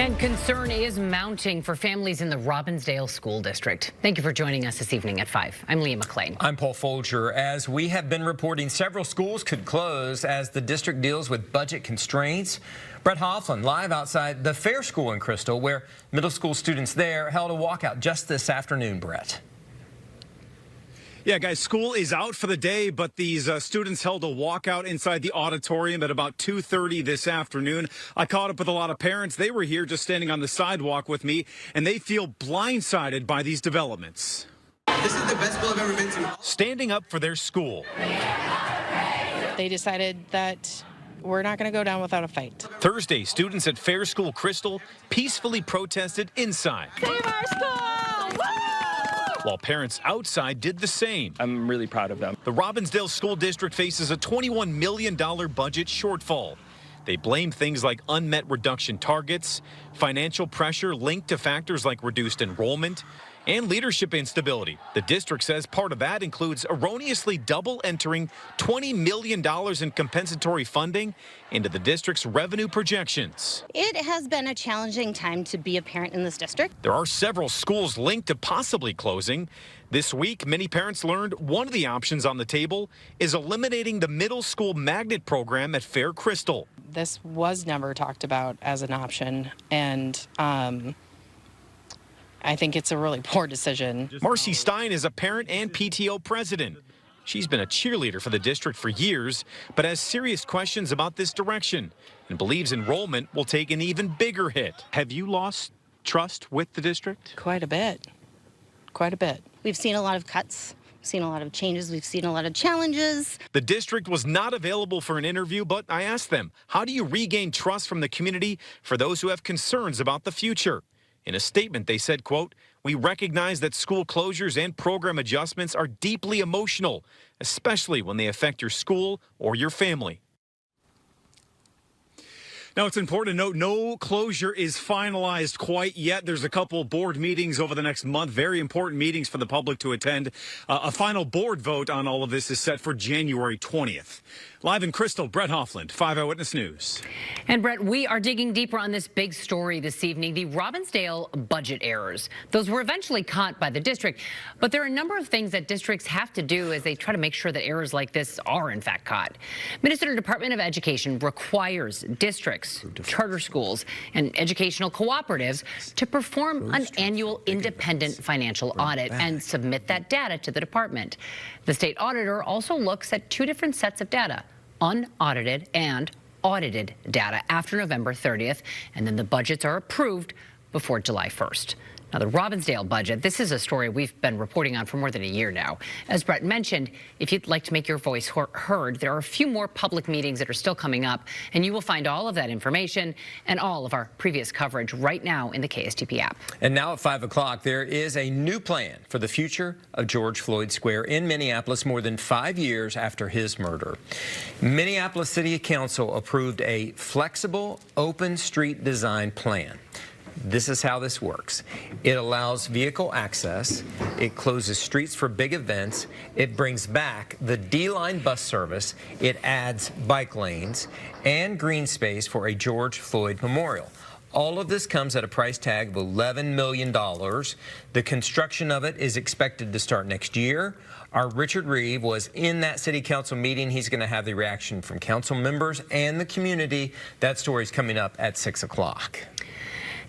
And concern is mounting for families in the Robbinsdale School District. Thank you for joining us this evening at 5. I'm Leah McLean. I'm Paul Folger. As we have been reporting, several schools could close as the district deals with budget constraints. Brett Hoffland live outside the Fair School in Crystal, where middle school students there held a walkout just this afternoon, Brett. Yeah, guys, school is out for the day, but these students held a walkout inside the auditorium at about 2:30 this afternoon. I caught up with a lot of parents. They were here just standing on the sidewalk with me, and they feel blindsided by these developments. This is the best school I've ever been to. Standing up for their school. They decided that we're not going to go down without a fight. Thursday, students at Fair School Crystal peacefully protested inside. Save our school! While parents outside did the same. I'm really proud of them. The Robbinsdale School District faces a $21 million budget shortfall. They blame things like unmet reduction targets, financial pressure linked to factors like reduced enrollment, and leadership instability. The district says part of that includes erroneously double entering $20 million in compensatory funding into the district's revenue projections. It has been a challenging time to be a parent in this district. There are several schools linked to possibly closing. This week, many parents learned one of the options on the table is eliminating the middle school magnet program at Fair Crystal. This was never talked about as an option, and I think it's a really poor decision. Marcy Stein is a parent and PTO president. She's been a cheerleader for the district for years, but has serious questions about this direction and believes enrollment will take an even bigger hit. Have you lost trust with the district? Quite a bit. Quite a bit. We've seen a lot of cuts. We've seen a lot of changes. We've seen a lot of challenges. The district was not available for an interview, but I asked them, how do you regain trust from the community for those who have concerns about the future? In a statement, they said, quote, "We recognize that school closures and program adjustments are deeply emotional, especially when they affect your school or your family." Now, it's important to note no closure is finalized quite yet. There's a couple board meetings over the next month, very important meetings for the public to attend. A final board vote on all of this is set for January 20th. Live in Crystal, Brett Hoffland, 5 Eyewitness News. And Brett, we are digging deeper on this big story this evening, the Robbinsdale budget errors. Those were eventually caught by the district, but there are a number of things that districts have to do as they try to make sure that errors like this are in fact caught. Minnesota Department of Education requires districts, charter schools, and educational cooperatives to perform an annual independent financial audit and submit that data to the department. The state auditor also looks at two different sets of data: unaudited and audited data after November 30th, and then the budgets are approved before July 1st. Now, the Robbinsdale budget, this is a story we've been reporting on for more than a year now. As Brett mentioned, if you'd like to make your voice heard, there are a few more public meetings that are still coming up, and you will find all of that information and all of our previous coverage right now in the KSTP app. And now at 5 o'clock, there is a new plan for the future of George Floyd Square in Minneapolis more than 5 years after his murder. Minneapolis City Council approved a flexible open street design plan. This is how this works. It allows vehicle access, it closes streets for big events, it brings back the D-Line bus service, it adds bike lanes, and green space for a George Floyd memorial. All of this comes at a price tag of $11 million. The construction of it is expected to start next year. Our Richard Reeve was in that city council meeting. He's going to have the reaction from council members and the community. That story is coming up at 6 o'clock.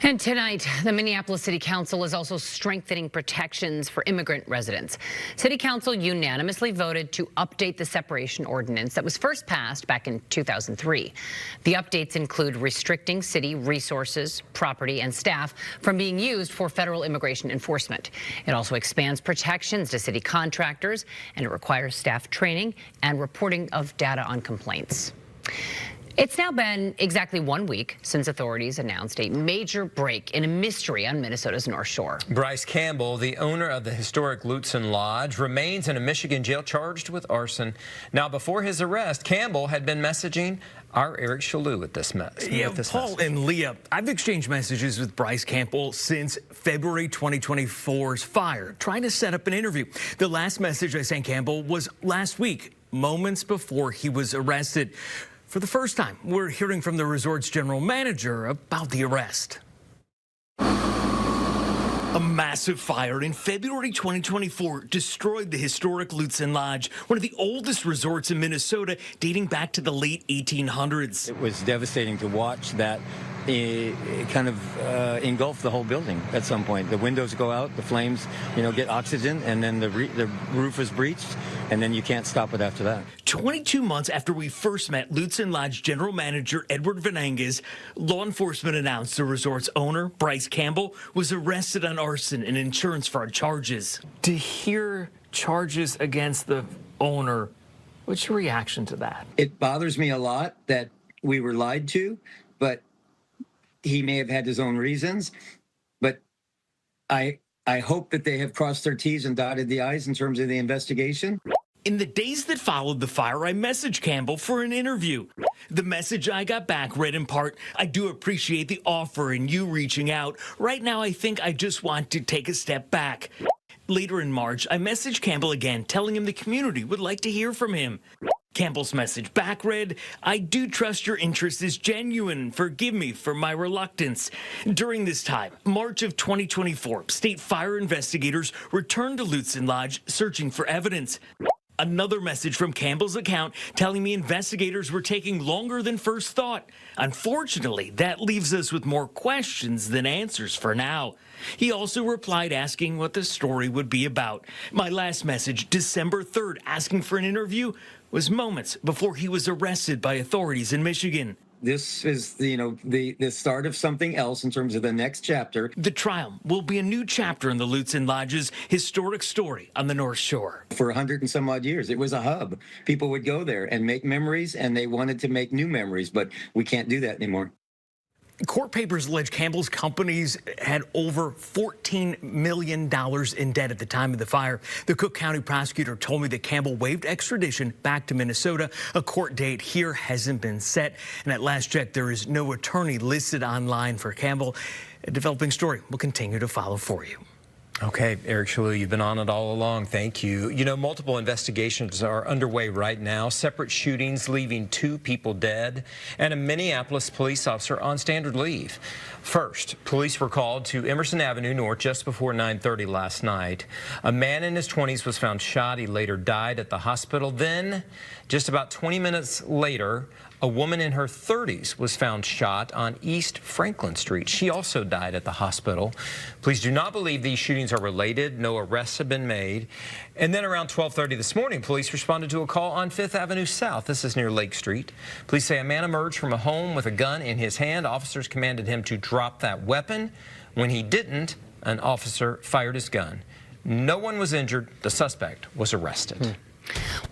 And tonight, the Minneapolis City Council is also strengthening protections for immigrant residents. City Council unanimously voted to update the separation ordinance that was first passed back in 2003. The updates include restricting city resources, property, and staff from being used for federal immigration enforcement. It also expands protections to city contractors, and it requires staff training and reporting of data on complaints. It's now been exactly 1 week since authorities announced a major break in a mystery on Minnesota's North Shore. Bryce Campbell, the owner of the historic Lutsen Lodge, remains in a Michigan jail charged with arson. Now, before his arrest, Campbell had been messaging our Eric Shalou at this mess. Yeah, Paul and Leah, I've exchanged messages with Bryce Campbell since February 2024's fire, trying to set up an interview. The last message I sent Campbell was last week, moments before he was arrested. For the first time, we're hearing from the resort's general manager about the arrest. A massive fire in February 2024 destroyed the historic Lutsen Lodge, one of the oldest resorts in Minnesota, dating back to the late 1800s. It was devastating to watch that. It kind of engulfed the whole building at some point. The windows go out, the flames, get oxygen, and then the roof is breached, and then you can't stop it after that. 22 months after we first met Lutsen Lodge General Manager Edward Venanges, law enforcement announced the resort's owner, Bryce Campbell, was arrested on arson and insurance fraud charges. To hear charges against the owner, what's your reaction to that? It bothers me a lot that we were lied to, but he may have had his own reasons. But I hope that they have crossed their T's and dotted the I's in terms of the investigation. In the days that followed the fire, I messaged Campbell for an interview. The message I got back read in part, "I do appreciate the offer and you reaching out. Right now, I think I just want to take a step back." Later in March, I messaged Campbell again, telling him the community would like to hear from him. Campbell's message back read, "I do trust your interest is genuine. Forgive me for my reluctance." During this time, March of 2024, state fire investigators returned to Lutsen Lodge searching for evidence. Another message from Campbell's account telling me investigators were taking longer than first thought. Unfortunately, that leaves us with more questions than answers for now. He also replied asking what the story would be about. My last message, December 3rd, asking for an interview, was moments before he was arrested by authorities in Michigan. This is, the start of something else in terms of the next chapter. The trial will be a new chapter in the Lutsen Lodge's historic story on the North Shore. For 100 and some odd years, it was a hub. People would go there and make memories, and they wanted to make new memories, but we can't do that anymore. Court papers allege Campbell's companies had over $14 million in debt at the time of the fire. The Cook County prosecutor told me that Campbell waived extradition back to Minnesota. A court date here hasn't been set. And at last check, there is no attorney listed online for Campbell. A developing story will continue to follow for you. Okay, Eric Shalou, you've been on it all along. Thank you. Multiple investigations are underway right now. Separate shootings leaving 2 people dead and a Minneapolis police officer on standard leave. First, police were called to Emerson Avenue North just before 9:30 last night. A man in his 20s was found shot. He later died at the hospital. Then, just about 20 minutes later, a woman in her 30s was found shot on East Franklin Street. She also died at the hospital. Police do not believe these shootings are related. No arrests have been made. And then around 12:30 this morning, police responded to a call on 5th Avenue South. This is near Lake Street. Police say a man emerged from a home with a gun in his hand. Officers commanded him to drop that weapon. When he didn't, an officer fired his gun. No one was injured. The suspect was arrested.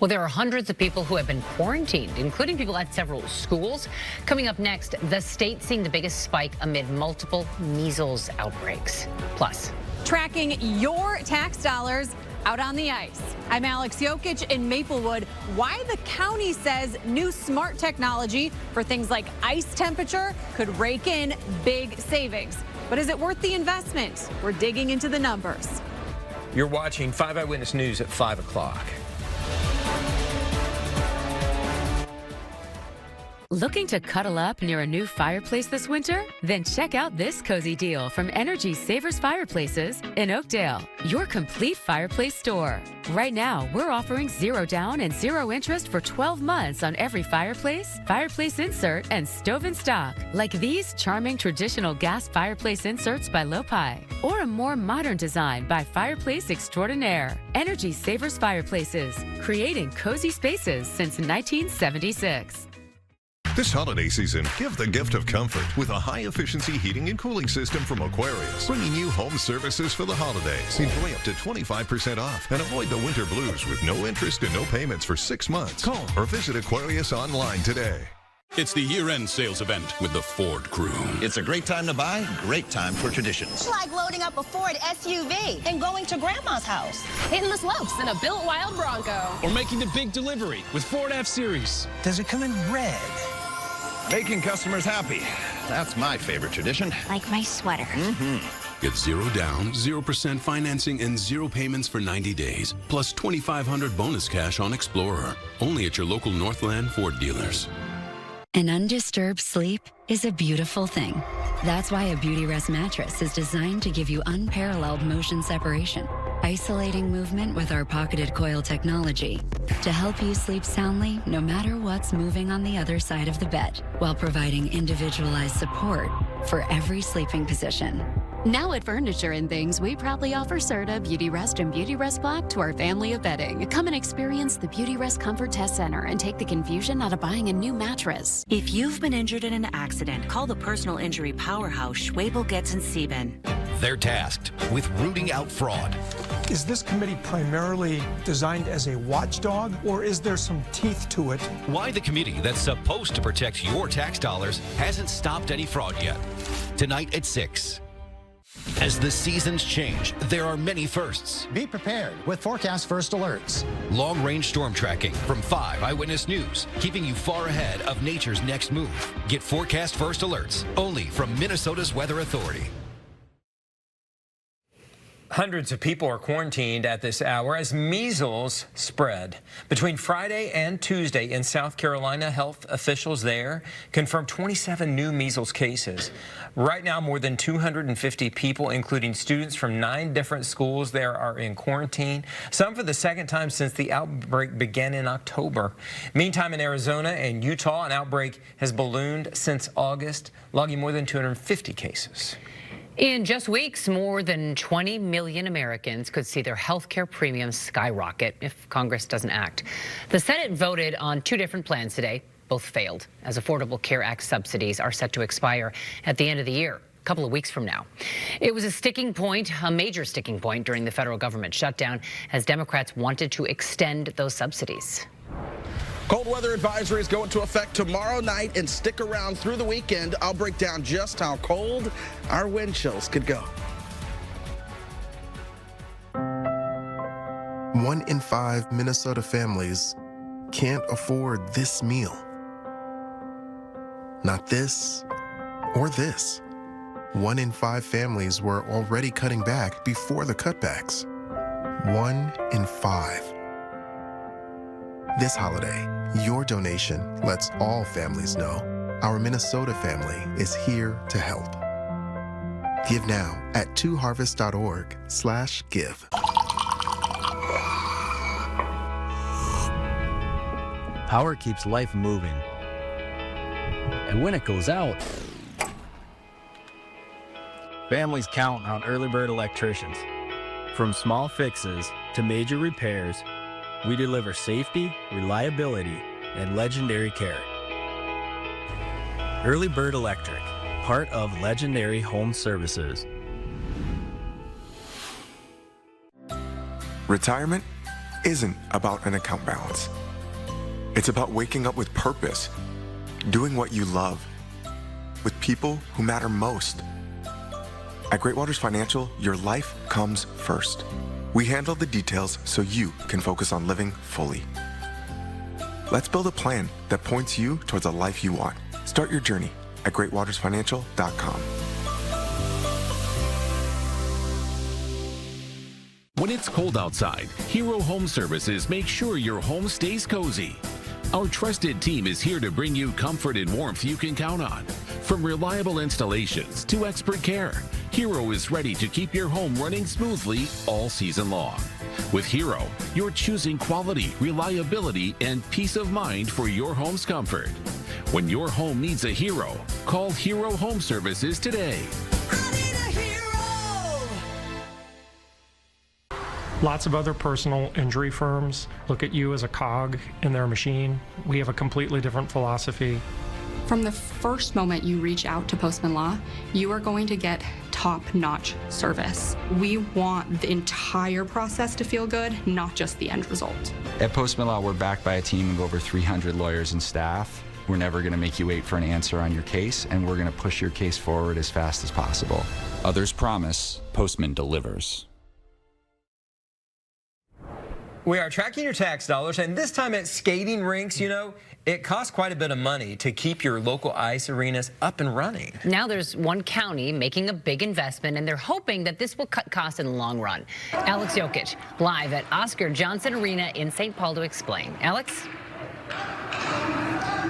Well, there are hundreds of people who have been quarantined, including people at several schools. Coming up next, the state seeing the biggest spike amid multiple measles outbreaks. Plus, tracking your tax dollars out on the ice. I'm Alex Jokic in Maplewood. Why the county says new smart technology for things like ice temperature could rake in big savings. But is it worth the investment? We're digging into the numbers. You're watching 5 Eyewitness News at 5 o'clock. Looking to cuddle up near a new fireplace this winter? Then check out this cozy deal from Energy Savers Fireplaces in Oakdale, your complete fireplace store. Right now, we're offering 0 down and 0 interest for 12 months on every fireplace, fireplace insert, and stove in stock, like these charming traditional gas fireplace inserts by Lopi, or a more modern design by Fireplace Extraordinaire. Energy Savers Fireplaces, creating cozy spaces since 1976. This holiday season, give the gift of comfort with a high-efficiency heating and cooling system from Aquarius, bringing you home services for the holidays. Enjoy up to 25% off and avoid the winter blues with no interest and no payments for 6 months. Call or visit Aquarius online today. It's the year-end sales event with the Ford crew. It's a great time to buy, great time for traditions. Like loading up a Ford SUV and going to Grandma's house. Hitting the slopes in a built wild Bronco. Or making the big delivery with Ford F-Series. Does it come in red? Making customers happy. That's my favorite tradition. Like my sweater. Get 0 down, 0% financing, and 0 payments for 90 days. Plus $2,500 bonus cash on Explorer. Only at your local Northland Ford dealers. An undisturbed sleep is a beautiful thing. That's why a Beauty Rest mattress is designed to give you unparalleled motion separation, isolating movement with our pocketed coil technology to help you sleep soundly no matter what's moving on the other side of the bed, while providing individualized support for every sleeping position. Now at Furniture and Things, we proudly offer Serta, Beauty Rest, and Beauty Rest Black to our family of bedding. Come and experience the Beauty Rest Comfort Test Center and take the confusion out of buying a new mattress. If you've been injured in an accident, call the personal injury powerhouse, Schwabel, Getz, and Sieben. They're tasked with rooting out fraud. Is this committee primarily designed as a watchdog, or is there some teeth to it? Why the committee that's supposed to protect your tax dollars hasn't stopped any fraud yet. Tonight at 6. As the seasons change, there are many firsts. Be prepared with Forecast First alerts. Long-range storm tracking from 5 Eyewitness News, keeping you far ahead of nature's next move. Get Forecast First alerts only from Minnesota's Weather Authority. Hundreds of people are quarantined at this hour as measles spread. Between Friday and Tuesday in South Carolina, health officials there confirmed 27 new measles cases. Right now, more than 250 people, including students from 9 different schools there, are in quarantine, some for the second time since the outbreak began in October. Meantime, in Arizona and Utah, an outbreak has ballooned since August, logging more than 250 cases. In just weeks, more than 20 million Americans could see their health care premiums skyrocket if Congress doesn't act. The Senate voted on 2 different plans today. Both failed, as Affordable Care Act subsidies are set to expire at the end of the year, a couple of weeks from now. It was a sticking point, a major sticking point during the federal government shutdown, as Democrats wanted to extend those subsidies. Cold weather advisories go into effect tomorrow night and stick around through the weekend. I'll break down just how cold our wind chills could go. 1 in 5 Minnesota families can't afford this meal. Not this or this. 1 in 5 families were already cutting back before the cutbacks. 1 in 5. This holiday, your donation lets all families know our Minnesota family is here to help. Give now at 2harvest.org/give. Power keeps life moving. And when it goes out, families count on early bird electricians. From small fixes to major repairs, we deliver safety, reliability, and legendary care. Early Bird Electric, part of Legendary Home Services. Retirement isn't about an account balance. It's about waking up with purpose, doing what you love, with people who matter most. At Great Waters Financial, your life comes first. We handle the details so you can focus on living fully. Let's build a plan that points you towards a life you want. Start your journey at greatwatersfinancial.com. When it's cold outside, Hero Home Services makes sure your home stays cozy. Our trusted team is here to bring you comfort and warmth you can count on. From reliable installations to expert care, Hero is ready to keep your home running smoothly all season long. With Hero, you're choosing quality, reliability, and peace of mind for your home's comfort. When your home needs a hero, call Hero Home Services today. Lots of other personal injury firms look at you as a cog in their machine. We have a completely different philosophy. From the first moment you reach out to Postman Law, you are going to get top-notch service. We want the entire process to feel good, not just the end result. At Postman Law, we're backed by a team of over 300 lawyers and staff. We're never going to make you wait for an answer on your case, and we're going to push your case forward as fast as possible. Others promise, Postman delivers. We are tracking your tax dollars, and this time at skating rinks, you know, it costs quite a bit of money to keep your local ice arenas up and running. Now there's one county making a big investment, and they're hoping that this will cut costs in the long run. Alex Jokic, live at Oscar Johnson Arena in St. Paul to explain. Alex?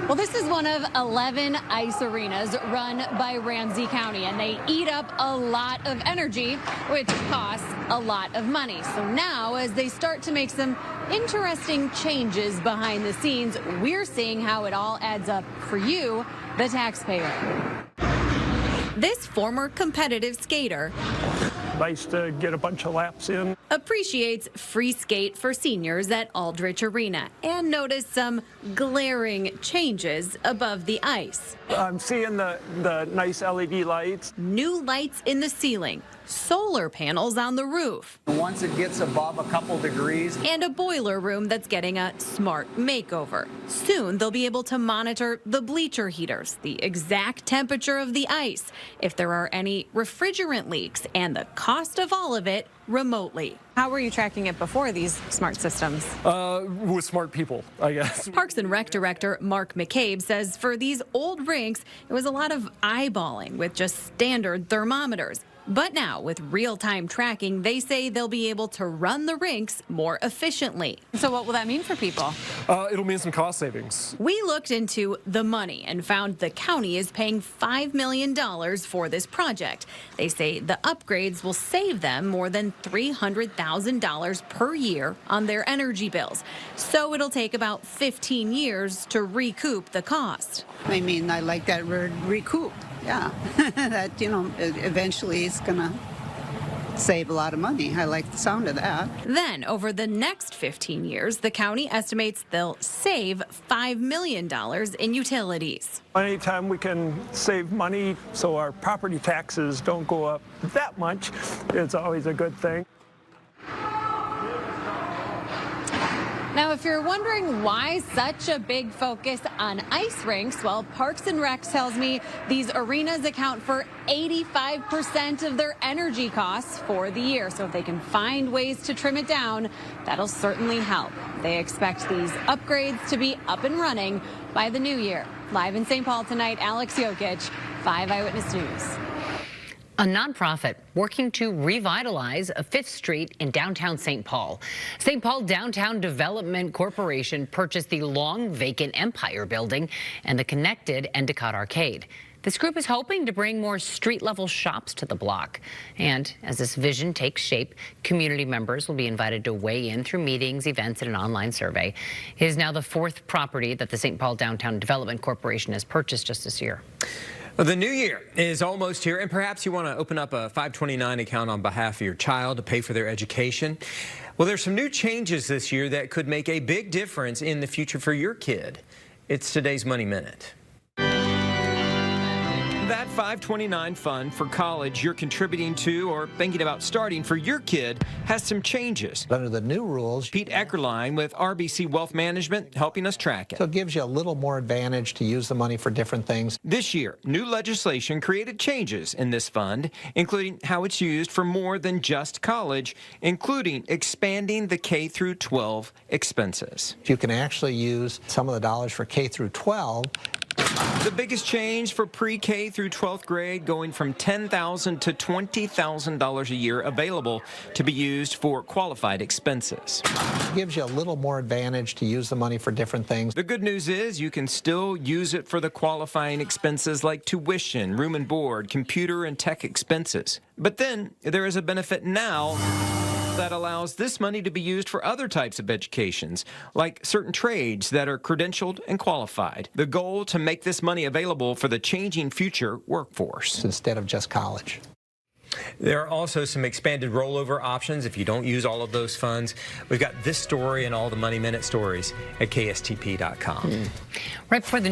Well, this is one of 11 ice arenas run by Ramsey County, and they eat up a lot of energy, which costs a lot of money. So now, as they start to make some interesting changes behind the scenes, we're seeing how it all adds up for you, the taxpayer. This former competitive skater Nice to get a bunch of laps in. appreciates free skate for seniors at Aldrich Arena and noticed some glaring changes above the ice. I'm seeing the nice LED lights. New lights in the ceiling, solar panels on the roof. Once it gets above a couple degrees. And a boiler room that's getting a smart makeover. Soon they'll be able to monitor the bleacher heaters, the exact temperature of the ice, if there are any refrigerant leaks, and the cost of all of it remotely. How were you tracking it before these smart systems? With smart people, I guess. Parks and Rec Director Mark McCabe says for these old rinks, it was a lot of eyeballing with just standard thermometers. But now, with real-time tracking, they say they'll be able to run the rinks more efficiently. So what will that mean for people? It'll mean some cost savings. We looked into the money and found the county is paying $5 million for this project. They say the upgrades will save them more than $300,000 per year on their energy bills. So it'll take about 15 years to recoup the cost. I mean, I like that word, recoup. Yeah, that, eventually it's going to save a lot of money. I like the sound of that. Then, over the next 15 years, the county estimates they'll save $5 million in utilities. Anytime we can save money so our property taxes don't go up that much, it's always a good thing. Now, if you're wondering why such a big focus on ice rinks, well, Parks and Rec tells me these arenas account for 85% of their energy costs for the year. So if they can find ways to trim it down, that'll certainly help. They expect these upgrades to be up and running by the new year. Live in St. Paul tonight, Alex Jokic, 5 Eyewitness News. A nonprofit working to revitalize a 5th Street in downtown St. Paul. St. Paul Downtown Development Corporation purchased the long vacant Empire building and the connected Endicott Arcade. This group is hoping to bring more street-level shops to the block. And as this vision takes shape, community members will be invited to weigh in through meetings, events, and an online survey. It is now the 4th property that the St. Paul Downtown Development Corporation has purchased just this year. Well, the new year is almost here, and perhaps you want to open up a 529 account on behalf of your child to pay for their education. Well, there's some new changes this year that could make a big difference in the future for your kid. It's today's Money Minute. That 529 fund for college you're contributing to or thinking about starting for your kid has some changes. Under the new rules, Pete Eckerline with RBC Wealth Management helping us track it. So it gives you a little more advantage to use the money for different things. This year, new legislation created changes in this fund, including how it's used for more than just college, including expanding the K through 12 expenses. You can actually use some of the dollars for K through 12. The biggest change for pre-K through 12th grade going from $10,000 to $20,000 a year available to be used for qualified expenses. It gives you a little more advantage to use the money for different things. The good news is you can still use it for the qualifying expenses like tuition, room and board, computer and tech expenses. But then there is a benefit now that allows this money to be used for other types of educations, like certain trades that are credentialed and qualified. The goal to make this money available for the changing future workforce. Instead of just college. There are also some expanded rollover options if you don't use all of those funds. We've got this story and all the Money Minute stories at kstp.com. Right before the news.